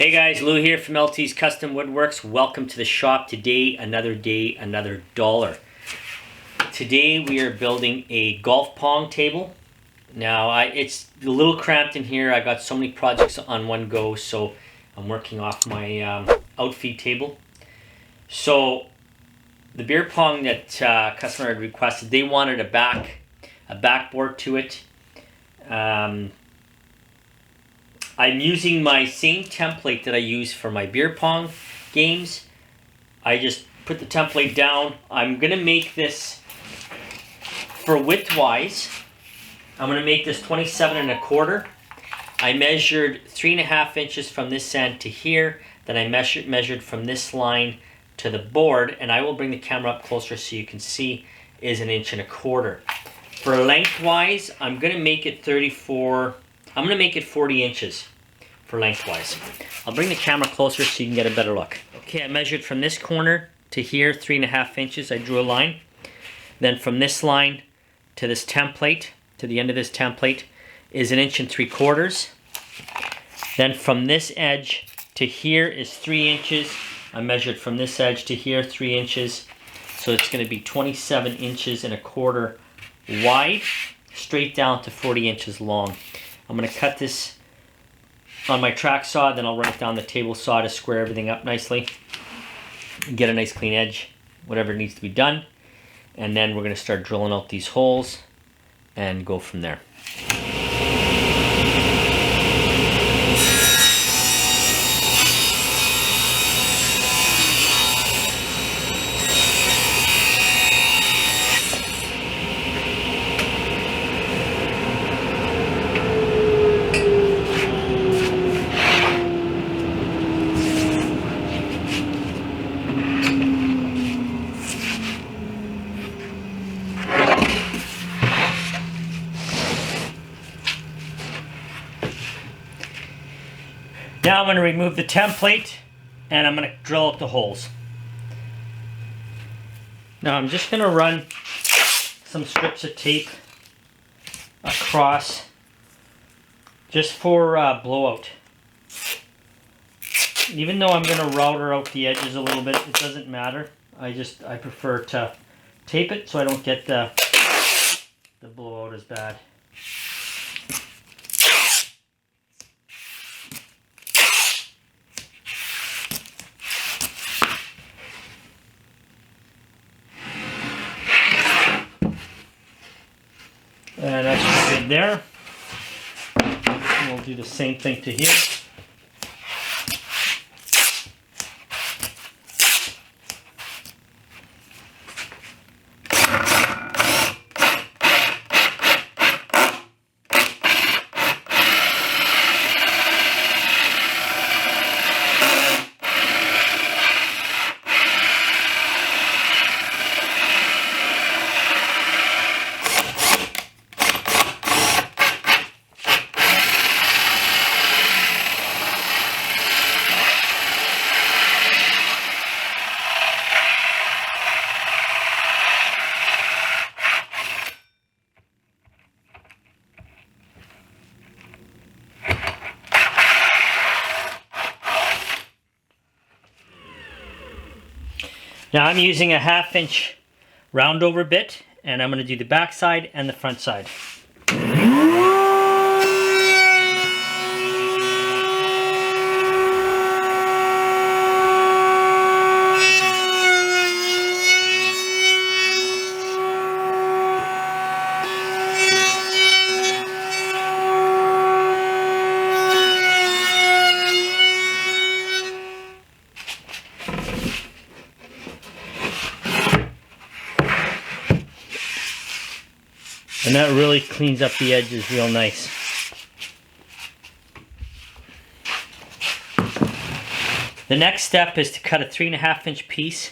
Hey guys, Lou here from LT's Custom Woodworks. Welcome to the shop. Today, another dollar. Today we are building a golf pong table. Now it's a little cramped in here. I got so many projects on one go, so I'm working off my outfeed table. So the beer pong that customer had requested, they wanted a backboard to it. I'm using my same template that I use for my beer pong games. I just put the template down. I'm gonna make this for width-wise. I'm gonna make this 27 1/4. I measured 3.5 inches from this end to here. Then I measured from this line to the board, and I will bring the camera up closer so you can see is 1.25 inches. For lengthwise, I'm gonna make it 40 inches for lengthwise. I'll bring the camera closer so you can get a better look. Okay, I measured from this corner to here, 3.5 inches. I drew a line. Then from this line to this template, to the end of this template, is 1.75 inches. Then from this edge to here is 3 inches. I measured from this edge to here 3 inches. So it's going to be 27 inches and a quarter wide, straight down to 40 inches long. I'm going to cut this on my track saw, then I'll run it down the table saw to square everything up nicely and get a nice clean edge, whatever needs to be done. And then we're going to start drilling out these holes and go from there. Now I'm going to remove the template and I'm going to drill out the holes. Now I'm just going to run some strips of tape across just for blowout. Even though I'm going to router out the edges a little bit, it doesn't matter. I prefer to tape it so I don't get the blowout as bad. And that's good there. And we'll do the same thing to here. Now I'm using a 1/2 inch round over bit, and I'm going to do the back side and the front side. And that really cleans up the edges real nice. The next step is to cut a 3.5 inch piece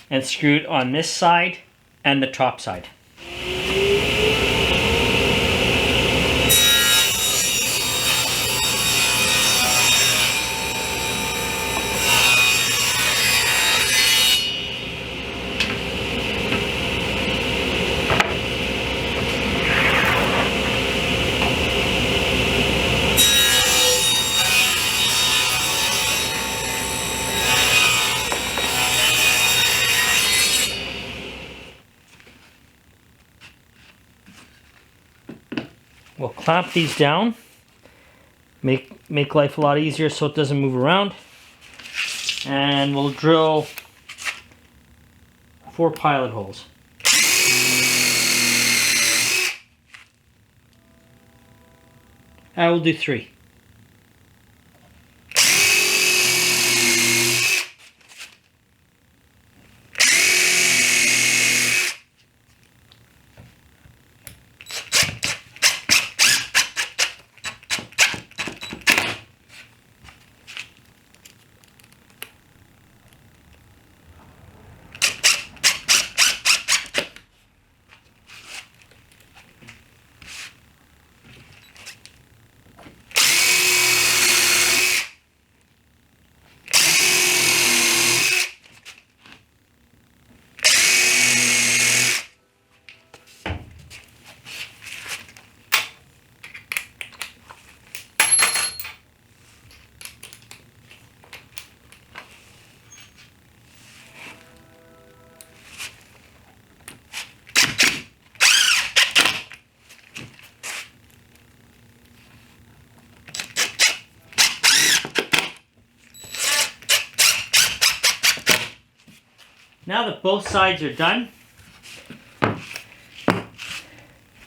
and screw it on this side and the top side. We'll clamp these down. Make life a lot easier so it doesn't move around. And we'll drill 4 pilot holes. I will do 3. Now that both sides are done,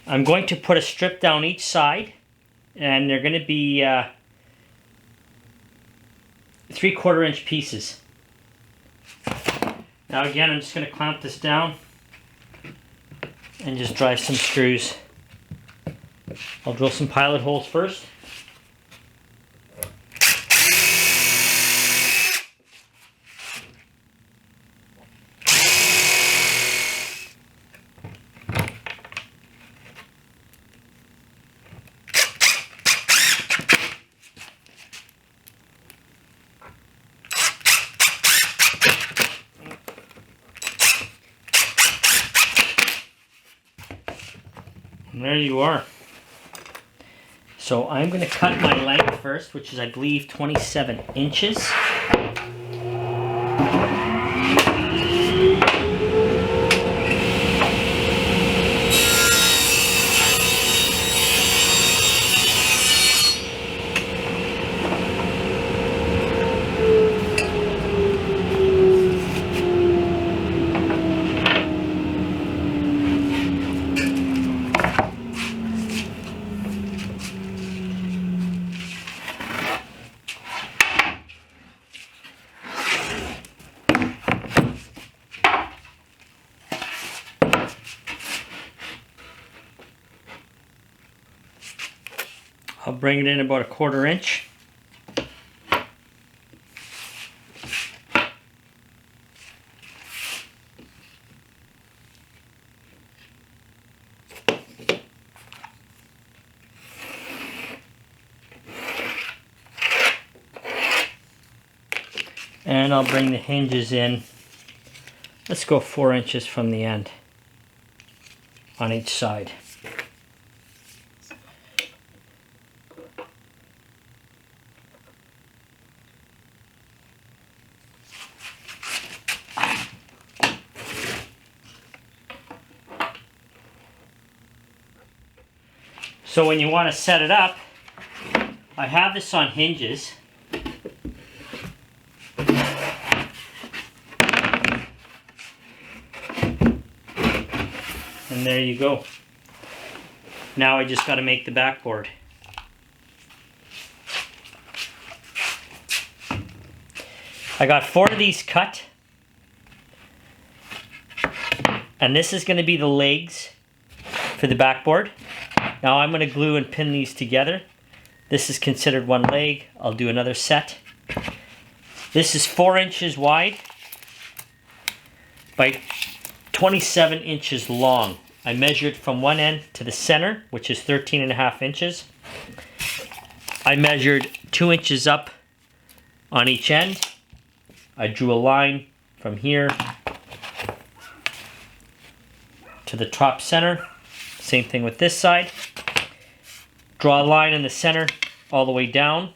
I'm going to put a strip down each side, and they're going to be 3/4 inch pieces. Now again, I'm just going to clamp this down and just drive some screws. I'll drill some pilot holes first. And there you are. So I'm going to cut my length first, which is, I believe, 27 inches. I'll bring it in about 1/4 inch. And I'll bring the hinges in. Let's go 4 inches from the end on each side. So when you want to set it up, I have this on hinges. And there you go. Now I just got to make the backboard. I got 4 of these cut. And this is going to be the legs for the backboard. Now I'm going to glue and pin these together. This is considered one leg. I'll do another set. This is 4 inches wide by 27 inches long. I measured from one end to the center, which is 13.5 inches. I measured 2 inches up on each end. I drew a line from here to the top center. Same thing with this side. Draw a line in the center all the way down.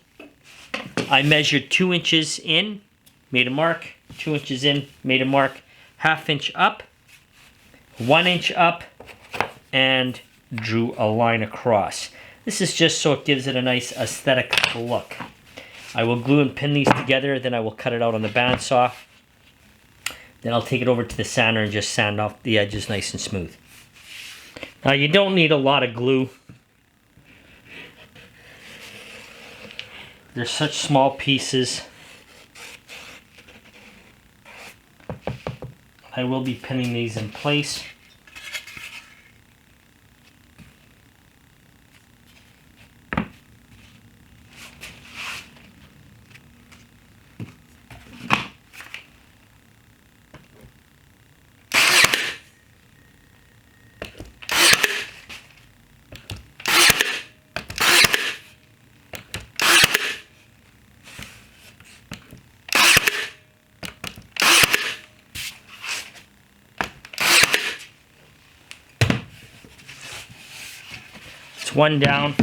I measured 2 inches in, made a mark, 2 inches in, made a mark, 1/2 inch up, 1 inch up, and drew a line across. This is just so it gives it a nice aesthetic look. I will glue and pin these together, then I will cut it out on the bandsaw. Then I'll take it over to the sander and just sand off the edges nice and smooth. Now you don't need a lot of glue. They're such small pieces. I will be pinning these in place. It's one down.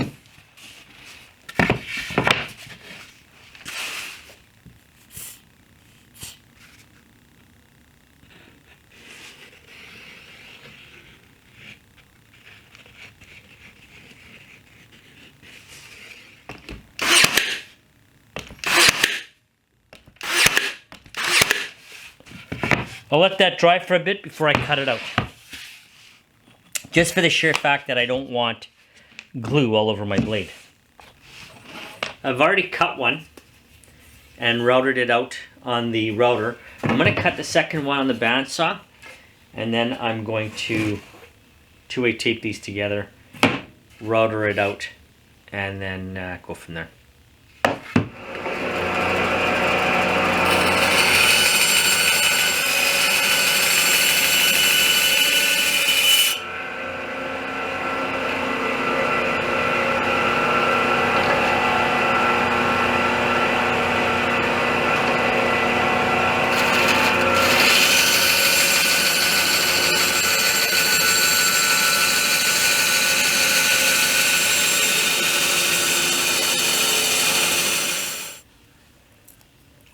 I'll let that dry for a bit before I cut it out. Just for the sheer fact that I don't want glue all over my blade. I've already cut one and routed it out on the router. I'm going to cut the second one on the bandsaw, and then I'm going to two-way tape these together, router it out, and then go from there.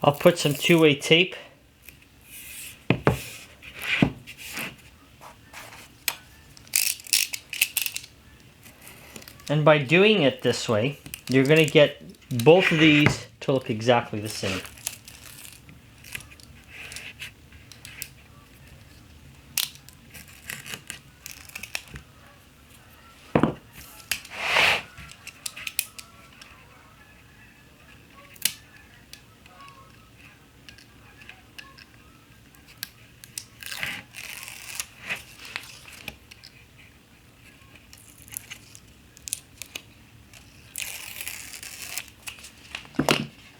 I'll put some two-way tape. And by doing it this way, you're going to get both of these to look exactly the same.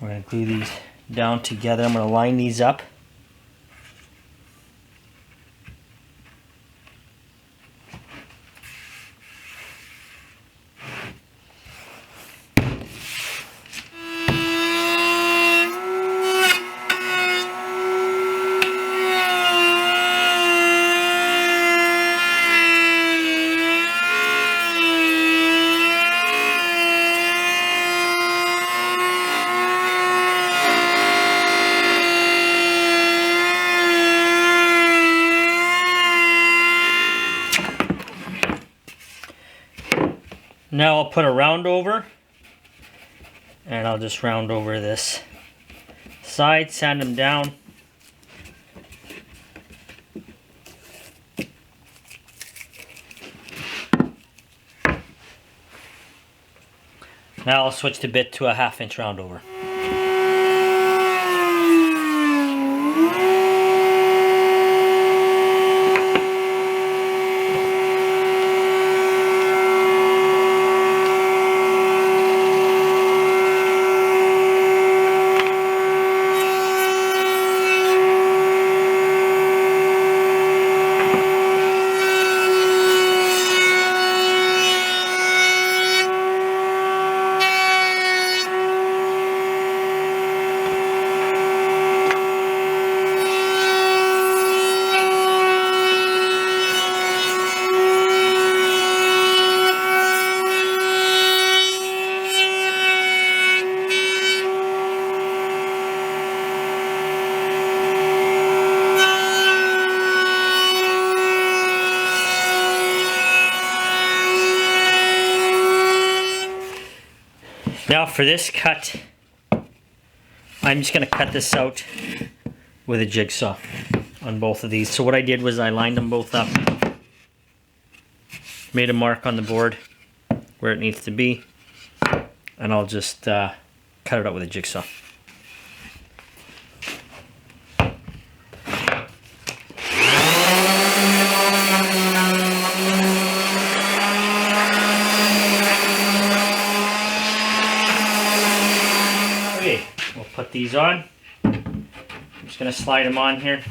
We're going to glue these down together. I'm going to line these up. Now I'll put a round over, and I'll just round over this side, sand them down. Now I'll switch the bit to a 1/2 inch round over. Now for this cut, I'm just going to cut this out with a jigsaw on both of these. So what I did was I lined them both up, made a mark on the board where it needs to be, and I'll just cut it out with a jigsaw. Okay, we'll put these on. I'm just going to slide them on here.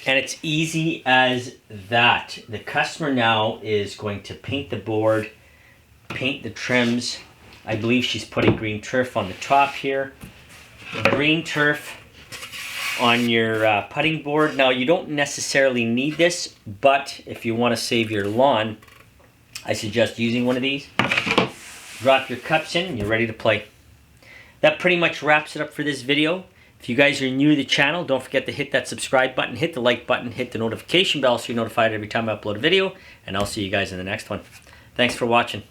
And it's easy as that. The customer now is going to paint the board, paint the trims. I believe she's putting green turf on the top here. Green turf on your putting board. Now you don't necessarily need this, but if you want to save your lawn, I suggest using one of these. Drop your cups in and you're ready to play. That pretty much wraps it up for this video. If you guys are new to the channel, don't forget to hit that subscribe button, hit the like button, hit the notification bell so you're notified every time I upload a video, and I'll see you guys in the next one. Thanks for watching.